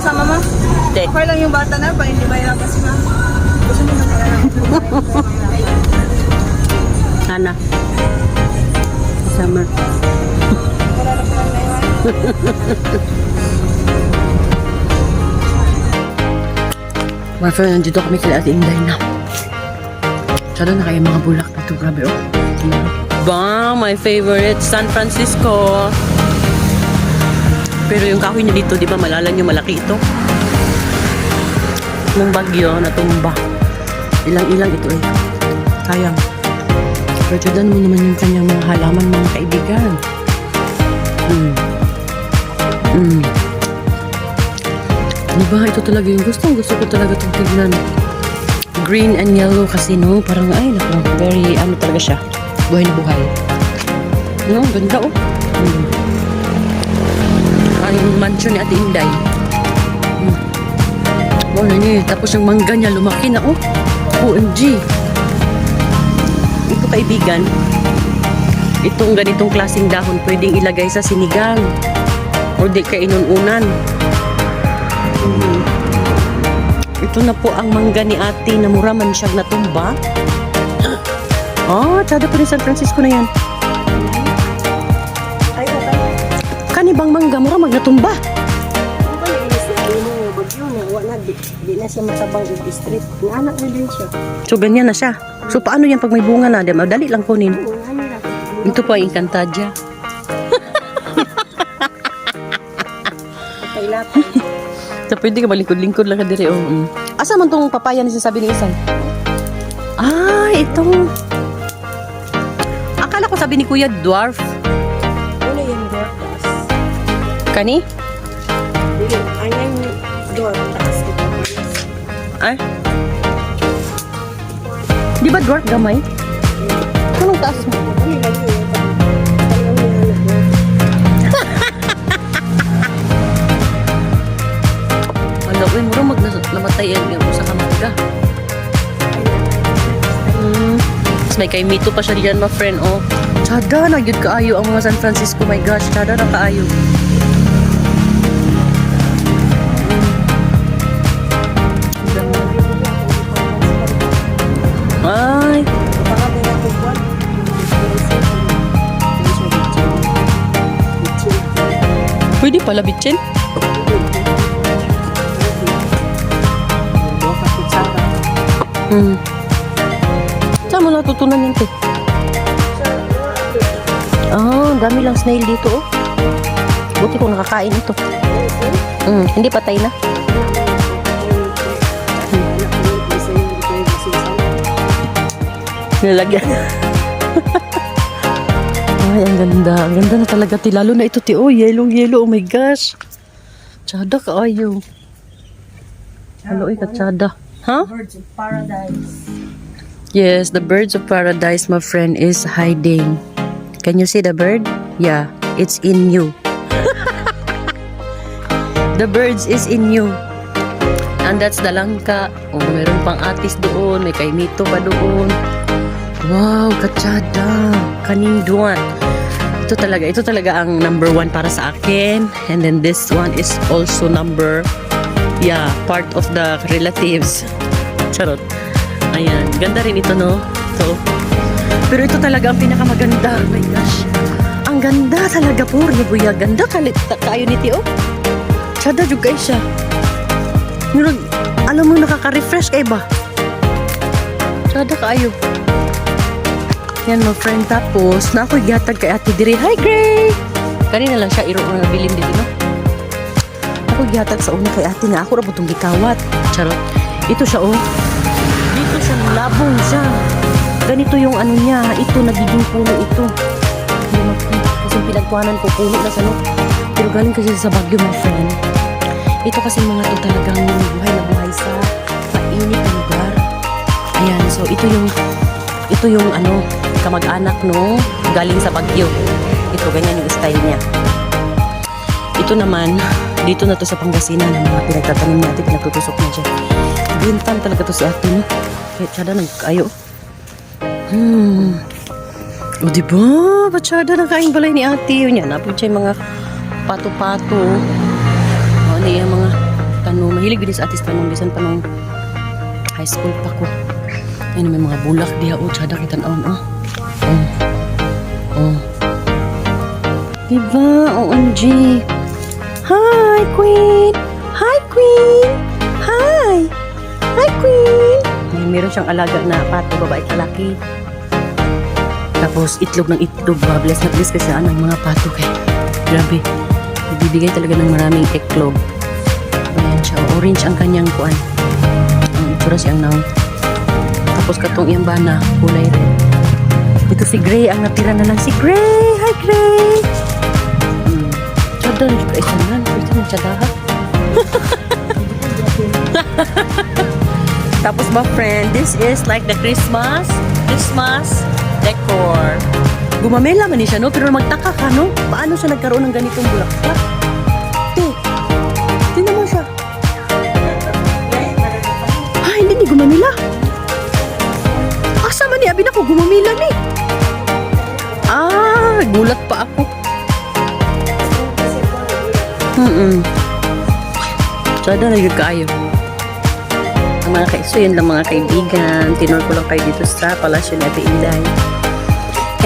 kasama mo? Hindi. Okay lang yung bata na, pa hindi mahirap kasi ma. Gusto mo na lang. Sana. Summer. Wala na po naiwan. My friend, nandito kami kila Ate Inday na. Sana na kayo mga bulak dito. Grabe, oh. Ba, my favorite, San Francisco. Pero yung kahoy niya dito, di ba, malalan yung malaki ito. Nung bagyo, natumba. Ilang-ilang ito eh. Sayang. Pero tiyudan mo naman yung kanyang mga halaman, mga kaibigan. Diba, ito talaga yung gusto ko talaga itong tignan. Green and yellow kasi, no? Parang, ay, naku, very, ano talaga siya. Buhay na buhay. No, ganda, oh. Ang mansion ni Ate Inday. Oh, niya. Tapos yung mangga niya, lumaki na, oh. OMG. Ito, kaibigan. Itong ganitong klaseng dahon, pwedeng ilagay sa sinigang. O di kainununan. Ito na po ang mangga ni ate na mura man siyang natumba. Oh, tsada pa rin San Francisco na yan. Ay, okay. Kanibang mangga, mura mag natumba. Ano ba yung inis na ayaw mo bagyo na? Wala, di na siya matabang i-distrip. Ang anak na din siya. So, ganyan na siya. So, paano yan pag may bunga na? Madali lang kunin. Oo, ano lang. Ito po ang Encantadia. Kailapan. So, pwede ka malingkod-lingkod lang ka dire. Oh. Asa man tong papaya na sinasabi ni Isang? Ah, itong... Akala ko sabi ni Kuya, dwarf. Ano yung dwarf? Kani? Ano yung dwarf? Taas ito. Ay? Di ba dwarf gamay? Anong taas mo? Ano yung lagi yun? Wala, uy, mura namatay yung usa ka mangga. Tapos may kay Mito pa siya diyan, my friend, oh. Tsada na, yun kaayo ang mga San Francisco, my gosh, tsada na kaayo. Ay, pwede pala bitchin. Saan mo natutunan yun, te? Ah, dami lang snail dito, oh. Buti kung nakakain ito. Hindi patay na. Nilagyan. Ay, ang ganda. Ang ganda na talaga, te. Lalo na ito, te. Oh, yellow. Oh my gosh. Tsada ka, ayaw. Halo, katsada. Huh? Birds of Paradise. Yes, the birds of paradise, my friend, is hiding. Can you see the bird? Yeah, it's in you. The birds is in you. And that's the langka. Oh, meron pang atis doon. May kay Mito pa doon. Wow, katsada. Kaninduan. Ito talaga ang number 1 para sa akin. And then this one is also part of the relatives. Charot. Ayan. Ganda rin ito, no? So, pero ito talaga ang pinakamaganda. Oh my gosh. Ang ganda talaga po. Buya, ganda kayo ni Tio. Tsada juga siya. Alam mo, nakaka-refresh kay ba? Tsada kayo. Yan, my friend. Tapos, na ako'y gatag kay Ate Diri. Hi, Gray! Kanina lang siya, iro na nabilin dito, no? Ako'y gatag sa una kay Ate na ako rabutong gikawat. Charot. Ito siya, oh. Dito siya, labong siya. Ganito yung ano niya. Ito, nagiging puno ito. Kasi pinagkuhanan ko, puno na sa no. Pero galing kasi sa Baguio, my friend. Ito kasi mga to talagang buhay na buhay sa mainit na lugar. Ayan, so ito yung ano, kamag-anak, no? Galing sa Baguio. Ito, ganyan yung style niya. Ito naman, dito na to sa Pangasinan, ang mga pinagtatanim natin, pinagtutusok na siya. Bintang talaga to si ate, no? Kahit siya na nagkayo. O, diba? Ba't siya na nagkain balay ni ate? Yun yan, napun siya yung mga pato-pato. O, ano yung mga hilig din sa artist pa nung bisan pa nung high school pa ko. Ayun, may mga bulak diha. Oh, tsada kita naon. Oh. Oh. Diba? OMG. Hi, Queen! Hi, Queen! Hi! Hi, Queen! Meron siyang alaga na pato, babae at lalaki. Tapos itlog ng itlog. Bless na bless kasi ang mga pato kay. Grabe. Bibigay talaga ng maraming itlog. Ayan siya. Orange ang kanyang kuan. Ang itsura siyang naon. Tapos katong iyang bana, kulay red. Ito si Gray, ang natira na lang si Gray. Hi, Gray! Tsada, isa na. Ito ng tsadaha. Tapos ba, friend, this is like the Christmas decor. Gumamela man niya siya, no? Pero magtaka ka, no? Paano siya nagkaroon ng ganitong bulaklak? Tingnan mo siya. Hindi gumamila. Asa man ni abi na ko gumamila ni. Gulat pa ako. Sada na yung kaayo. Ang mga yun lang mga kaibigan. Tinor ko lang kayo dito sa Palasyo ni Ate Inday.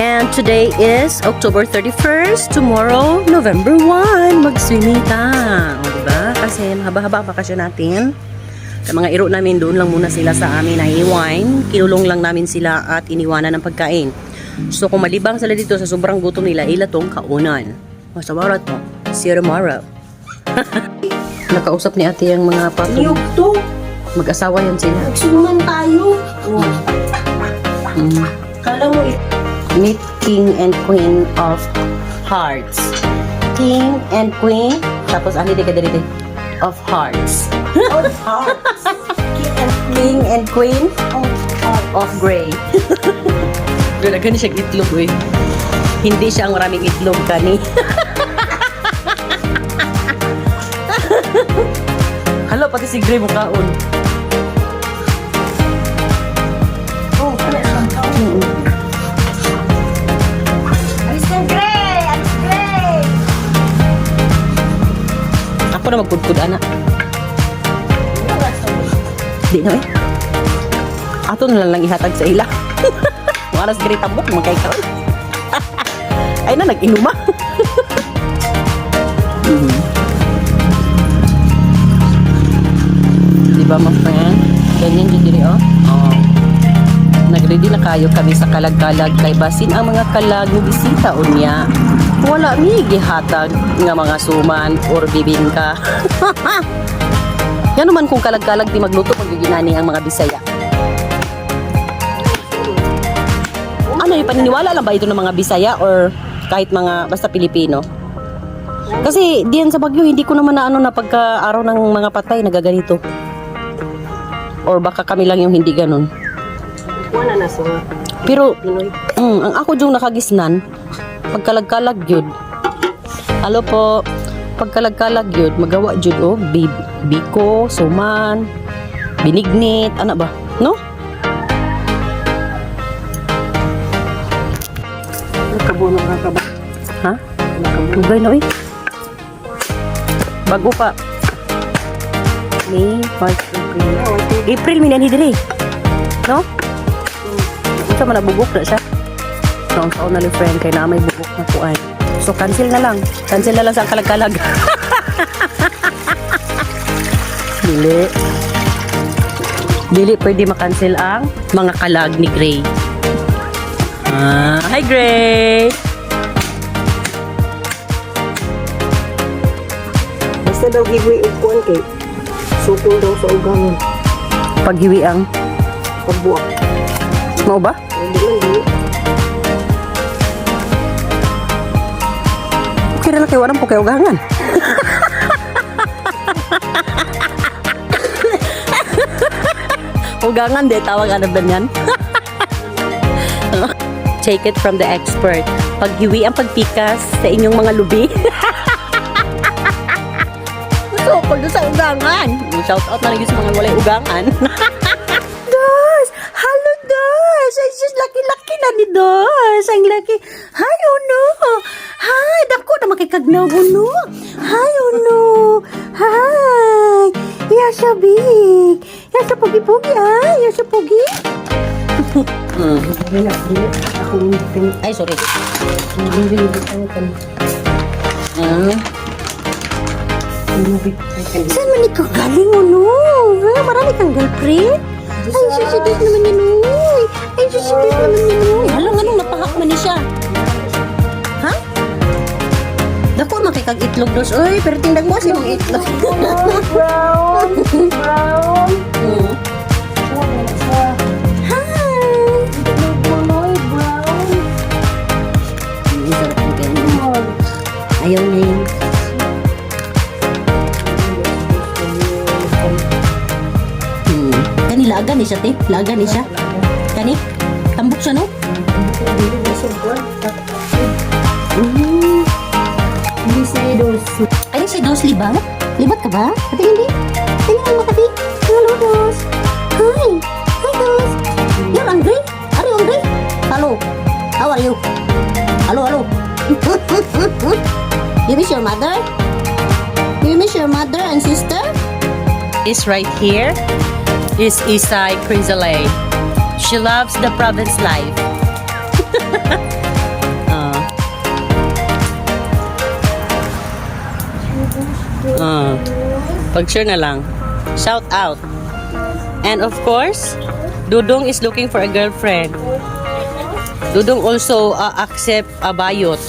And today is October 31st. Tomorrow, November 1. Mag-swimming ta. O, diba? Kasi mahaba-haba ang bakasyon natin. Sa mga iro namin, doon lang muna sila sa amin na iwine. Kinulong lang namin sila at iniwanan ng pagkain. So kung malibang sila dito sa sobrang gutom nila, ilatong kaunan. Masawarat mo. See you tomorrow. Nakausap ni ate yung mga patong. Niyog to. Mag-asawa yan sila. Nagsuman tayo. Kala mo Meet King and Queen of Hearts. King and Queen. Tapos ano di ka dito? Of Hearts. of hearts. King and Queen of Gray. Wala gani siyang itlog eh. Hindi siya ang maraming itlog kani. Halo, pati si Gray mukhaon. Oh, Alice Gray! Alice Gray! Ako na magkudkud, anak. Di na eh. Ato na lang ihatag sa ila. Waras Gray tambok, magkaikaw. Ay na, nag-inuma. Diba, my friend? Ganyan din diri, oh. Nag-ready na kayo kami sa kalag-kalag kay basin ang mga kalag ng bisita o niya. Wala mi gihatag nga mga suman or bibingka. Yan naman kung kalag-kalag di magluto pag ginani ang mga Bisaya. Ano yung paniniwala lang ba ito ng mga Bisaya or kahit mga basta Pilipino? Kasi diyan sa Baguio hindi ko naman na ano na pagka-araw ng mga patay nagaganito. Or baka kami lang yung hindi ganun. Wala na sa Pero Pinoy. ang ako yung nakagisnan pagkalag-kalag yun. Halo po. Pagkalag-kalag yun, magawa jud og biko, suman, binignit, ana ba? No? Nakabuno ka ba? Ha? Tugay na eh. Bago pa. May March, April minani dire. No? Ito man nabugok na siya. Noong taon na li friend kay na may bugok na kuan. So cancel na lang. Cancel na lang sa kalag-kalag. Dili pwede makancel ang mga kalag ni Gray. Hi Gray. Basta daw giveaway ikuan kay sukol daw sa ugangan. Paghiwi ang Pagbuak. mo ba? Hindi man di. Kira na kayo, walang po kayo ugangan. Ugangan, di tawag ano ba yan? Take it from the expert. Paghiwi ang pagpikas sa inyong mga lubi. So, pag doon sa ugangan. Shout out na lang yun sa mga walay ugangan. Dos! Hello, Dos! Ay, sus, laki-laki na ni Dos. Ang laki. Hi, Uno! Hi! Dako na makikagnaw, Uno! Hi, Uno! Hi! you're so big. You're so pogi-pogi, ah. You're so pogi. Dila. Ako yung Ay, sorry. nililibit ang kan. Nilibit ang kan. Saan man ikaw galing, no? Ha? Marami kang girlfriend? Ay, susidis naman yan, uy. Ay, susidis naman yan, uy. Halang, anong napahak man ni siya? Ha? Dako, makikag itlog dos. Uy, pero tindag mo si mong itlog. Brown. Brown. Hi! Buloy, brown. Sarap ng ganyan. Ayaw na yun. Kani, laga ni siya, te. Laga ni siya. Kani, tambok siya, no? Hindi sa idos. Ay, si Dos, libat? Libat ka ba? Pati hindi? Tingnan mo, Pati. Hello, Dos. Hi. Hi, Dos. You're hungry? Are you hungry? Hello. How are you? Hello, hello. You miss your mother? You miss your mother and sister? This right here is Isai Crizale. She loves the province life. Pag-share na lang. Shout out. And of course, Dudong is looking for a girlfriend. Dudong also accept a bayot.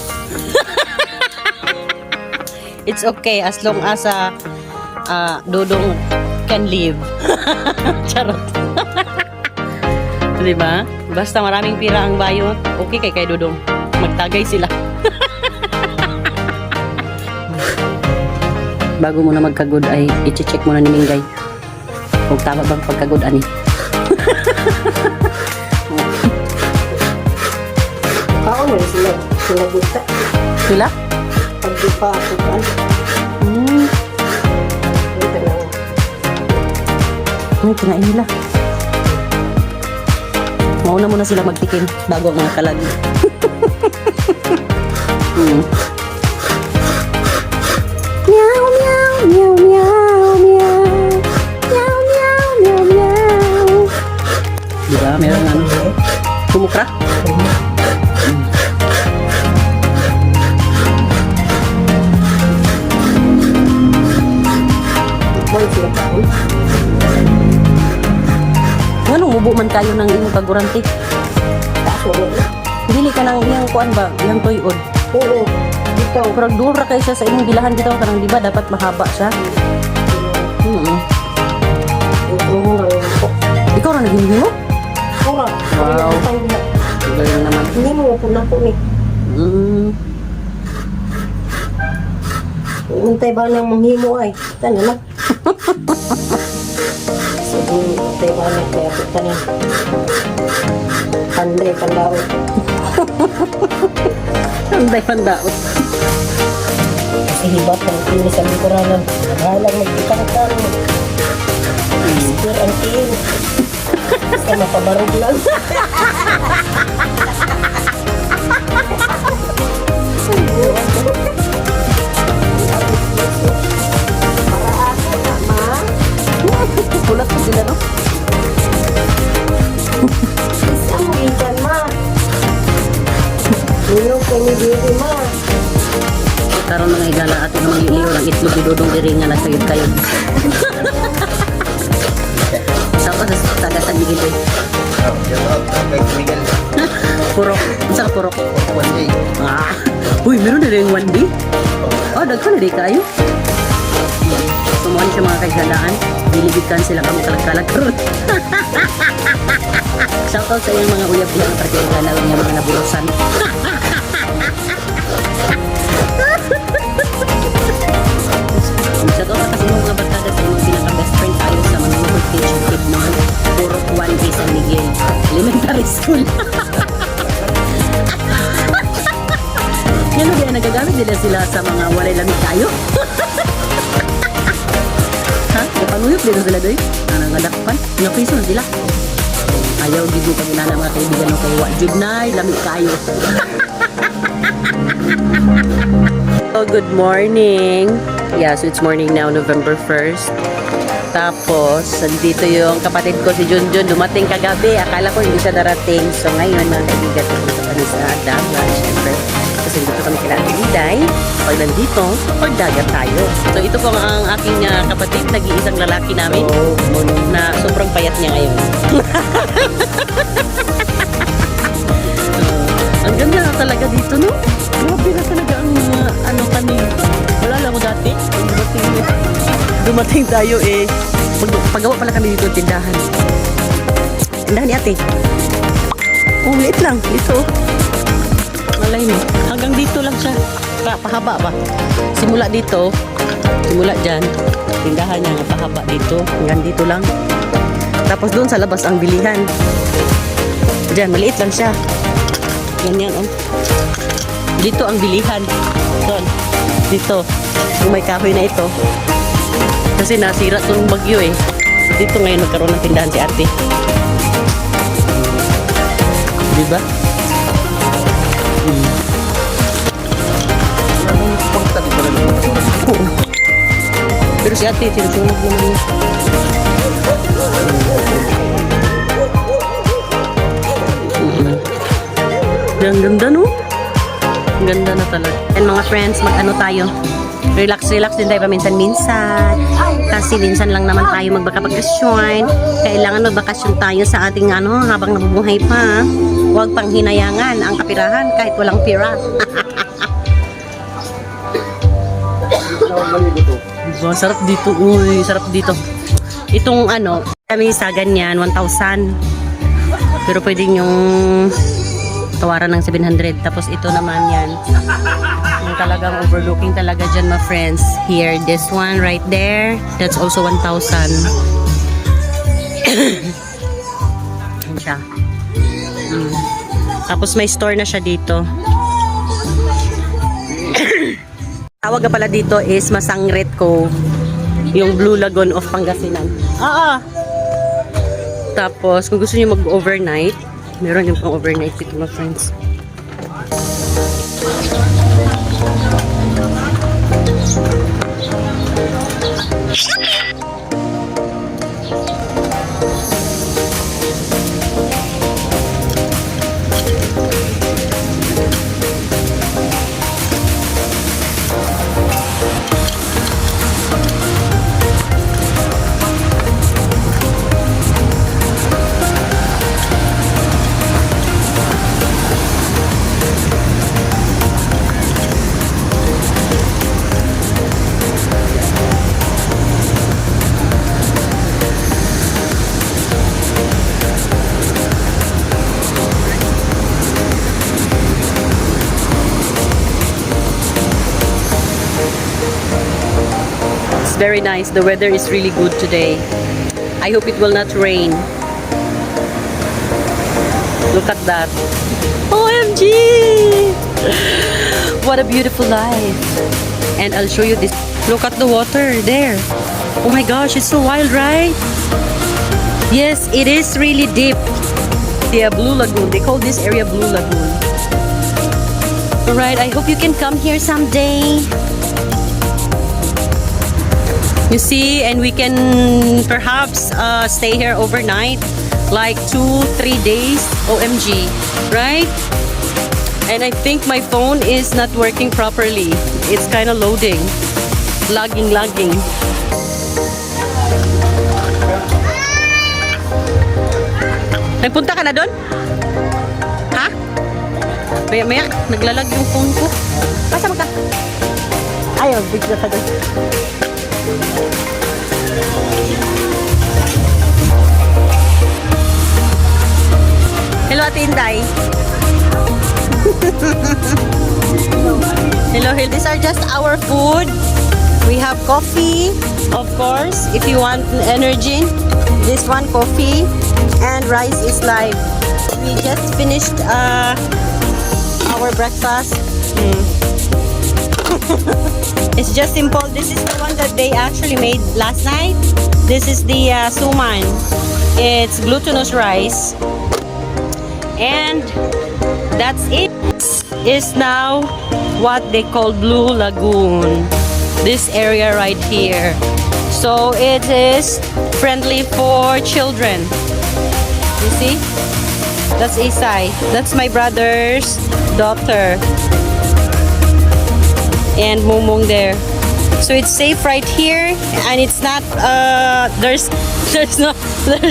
It's okay as long as Dudong can live. Charot. Diba? Basta maraming pira ang bayot, okay kay Dudong. Magtagay sila. Bago mo na magkagod ay i-check mo na ni Mingay kung tama bang pagkagod ani. Ako mo sila. Sila buta. Sila? Pag di pa ako kan. Ito lang. Ay, kinain nila. Mauna muna sila magtikim bago ang mga kalag. Meow, meow, meow, meow, meow. Meow, meow, meow, meow. Diba? Meron ano? Kumukra? Mo sila kaon. Anong mubo man kayo ng inyong kagurante? Taas mo na. Dili ka ng iyang kuan ba? Iyang tuyod. Oo. Dito. Pero dura kayo siya sa inyong bilahan dito. Karang diba dapat mahaba siya? Ito mo lang ako. Ikaw na naging mo? Pura. Wow. Galing naman. Hindi mo po na po ni. Untay ba nang manghimo ay? Tana na. Sige, untay ba na kaya po tana. Panday, pandaot. Anday pandaot. Kasi hibat ang kini sa Bicuranan. Halang magkitang-tang. Stir ang king. Basta mapabarog lang. Kulat ko sila, no? Isa mo ikan, ma. Nilong ko ni Diri, ma. Karon mga igala at mga iliw ng itlog idudong iringan na sayod kayo. Saka sa tagasan ni Gito. Purok. Isa ka purok. Uy, meron na rin 1D? Oh, dagko na rin kayo. Sumuhan siya mga kaigalaan. Bilibikan sila kamo kalag-kalag. Shoutout sa iyong mga uyab-uyab ang partigalan ng mga nabulosan. Shoutout sa kasi mga barkada sa inyong pinaka-best friend tayo sa mga multi-teaching kid noon. Purok 1A San Miguel Elementary School. Yan o, nagagamit nila sila sa mga walay lamig tayo. Ha? Napanguyop dito sila doy? Nangangadakpan? Napiso na sila. Ayaw, gigo pag inala mga kaibigan ng kay Wajud na, lamig kayo. Oh, good morning. Yeah, so it's morning now, November 1st. Tapos, dito yung kapatid ko si Junjun, dumating kagabi. Akala ko hindi siya darating. So, ngayon, mga kaibigan, dito kami sa dagat. Siyempre, kasi dito kami kila Inday. Pag nandito, pagdagat tayo. So, ito po ang aking kapatid, nag-iisang lalaki namin na sobrang payat niya ngayon. Ang ganda na talaga dito, no? Grabe na talaga ang ano kami. Wala lang ako dati. Dumating tayo eh. Paggawa pala kami dito, tindahan. Tindahan ni ate. Oh, liit lang. Dito. Malay mo. Hanggang dito lang siya. Pahaba ba? Simula dito. Simula dyan. Tindahan niya nga pahaba dito. Hanggang dito lang. Tapos doon sa labas ang bilihan. Dyan, maliit lang siya. Ganyan, oh. Dito ang bilihan. Doon. Dito. Yung may kahoy na ito. Kasi nasira itong bagyo eh. Dito ngayon nagkaroon ng tindahan si ate. Diba? Oo. Pero si ate, sinusunod naman niya. Ang ganda, no? Ang ganda na talaga. And mga friends, mag-ano tayo? Relax din tayo paminsan-minsan. Kasi minsan lang naman tayo magbakabakasyon. Kailangan magbakasyon tayo sa ating habang nabubuhay pa. Huwag pang hinayangan ang kapirahan kahit walang pira. Diba, sarap dito. Uy, sarap dito. Itong kami sa ganyan, 1,000. Pero pwede yung tawaran ng 700. Tapos ito naman yan. Yung talagang overlooking talaga dyan, my friends. Here, this one right there. That's also 1,000. Yan siya. Tapos may store na siya dito. Tawag na pala dito is Masangret Cove. Yung Blue Lagoon of Pangasinan. Tapos, kung gusto niyo mag-overnight, meron yung pang-overnight dito, my friends. It's very nice. The weather is really good today. I hope it will not rain. Look at that. OMG! What a beautiful life. And I'll show you this. Look at the water there. Oh my gosh, it's so wild, right? Yes, it is really deep. The Blue Lagoon. They call this area Blue Lagoon. Alright, I hope you can come here someday. You see, and we can perhaps stay here overnight, like 2-3 days. OMG, right? And I think my phone is not working properly. It's kind of loading, lagging. Nagpunta ka na doon? Ha? Maya, naglalag yung phone ko. Pasama ka. Ayaw, bigla ka doon. Hello, Ate Inday. Hello, these are just our food. We have coffee, of course, if you want energy. This one, coffee. And rice is live. We just finished our breakfast. It's just simple. This is the one that they actually made last night. This is the suman. It's glutinous rice. And that's it. Is now what they call Blue Lagoon. This area right here. So it is friendly for children. You see? That's Isai. That's my brother's daughter. And Mumung there. So it's safe right here, and it's not there's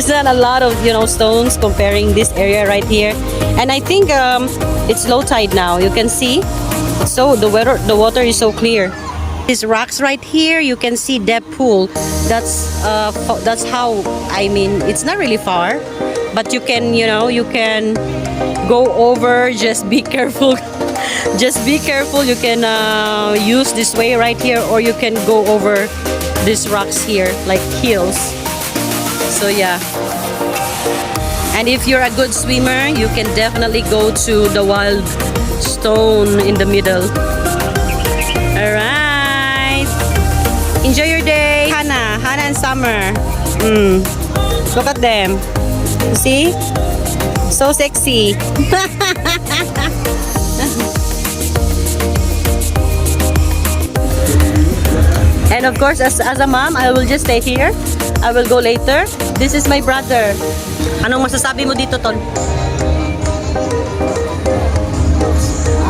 not a lot of stones comparing this area right here. And I think it's low tide now. You can see. So the water is so clear. These rocks right here, you can see depth pool. That's how, I mean, it's not really far, but you can go over. Just be careful. Just be careful. You can use this way right here, or you can go over these rocks here, like hills. So yeah. And if you're a good swimmer, you can definitely go to the wild stone in the middle. Alright. Enjoy your day. Hannah and Summer. Look at them. You see? So sexy. And of course, as a mom, I will just stay here. I will go later. This is my brother. Anong masasabi mo dito, Ton?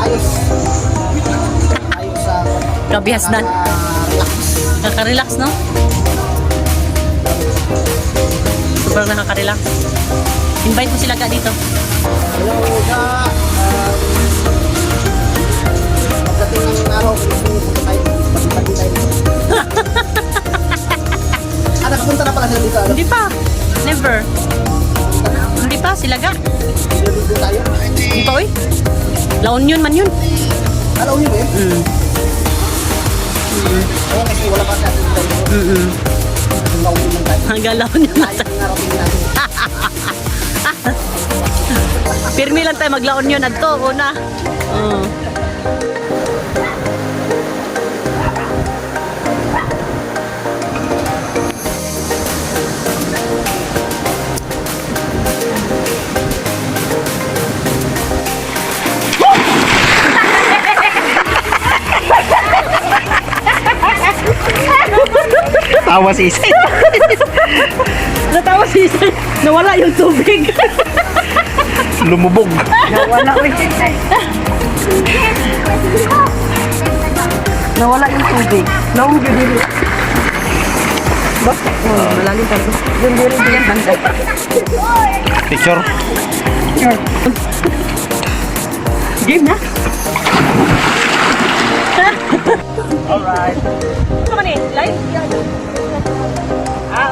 Ayos. Ayos sa Kabihasnan. Nakaka-relax, no? Sobrang nakaka-relax. Invite mo sila ka dito. hello ka. Pagdating ng araw, gusto mo punta tayo. Pagdating tayo. Nakapunta na pala sila dito. Hindi pa. Never. Hindi pa, Silaga. Dito tayo. Hindi pa, oy. La Union man yun. Alam niyo ba yun? Oo, kasi wala pa natin tayo. Gawin lang tayo. Hanggang La Union na. Ayos ang narating natin. Pirmi lang tayo mag La Union. Adto, una. Tawa si Isay. Natawa si Isay. Nawala yung tubig. Lumubog. Nawala yung tubig. Nawala yung tubig. Naong dili. Ba? Malalim pa ito. Yung dili yan banda. Picture. Sure. Game na? Alright. Come on in. Live?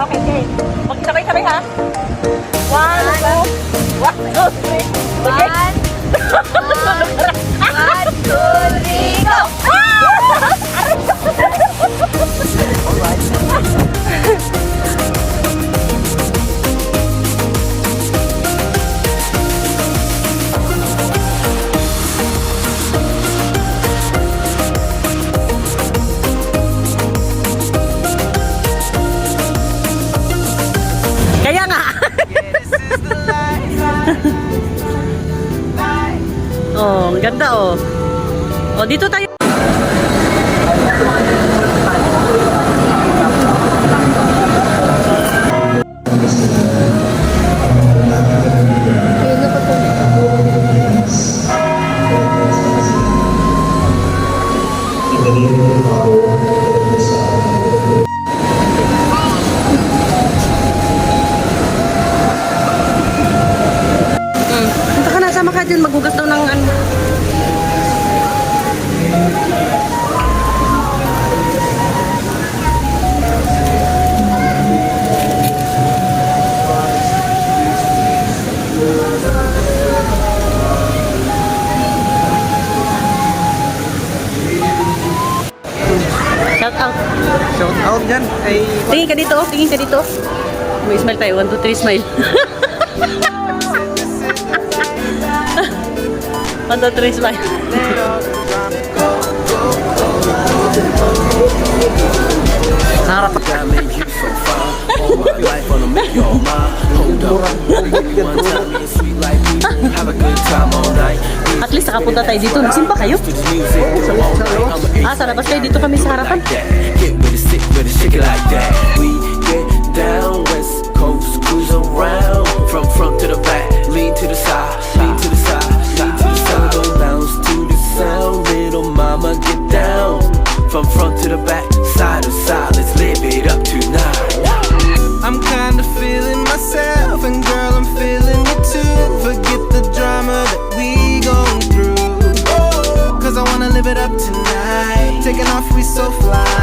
Okay. Magsabay-sabay ha? 1, 2, 3, go! Kaya nga! Oh, ang ganda oh. Oh, dito tayo. Punta ka na, sama ka dyan. Maghugas daw ng ano. Shout out. Shout out dyan. Ay, Tingin ka dito, tingin ka dito. May smile tayo. 1, 2, 3, smile. 1, 2, 3, smile. sarap. At least saka punta tayo dito. Nagsimba kayo? Ah, sa labas kayo. Dito kami sa harapan. Get with it, sick with it, shake it like that. We get down, West Coast, cruise around. From front to the back, lean to the side, lean to the side, lean to the side. Don't bounce to the sound, little mama get down. From front to the back, side to side, let's live it up tonight. I'm kinda feeling myself, and girl, I'm feeling it too. Forget the drama that we going through, cause I wanna live it up tonight. Taking off, we so fly.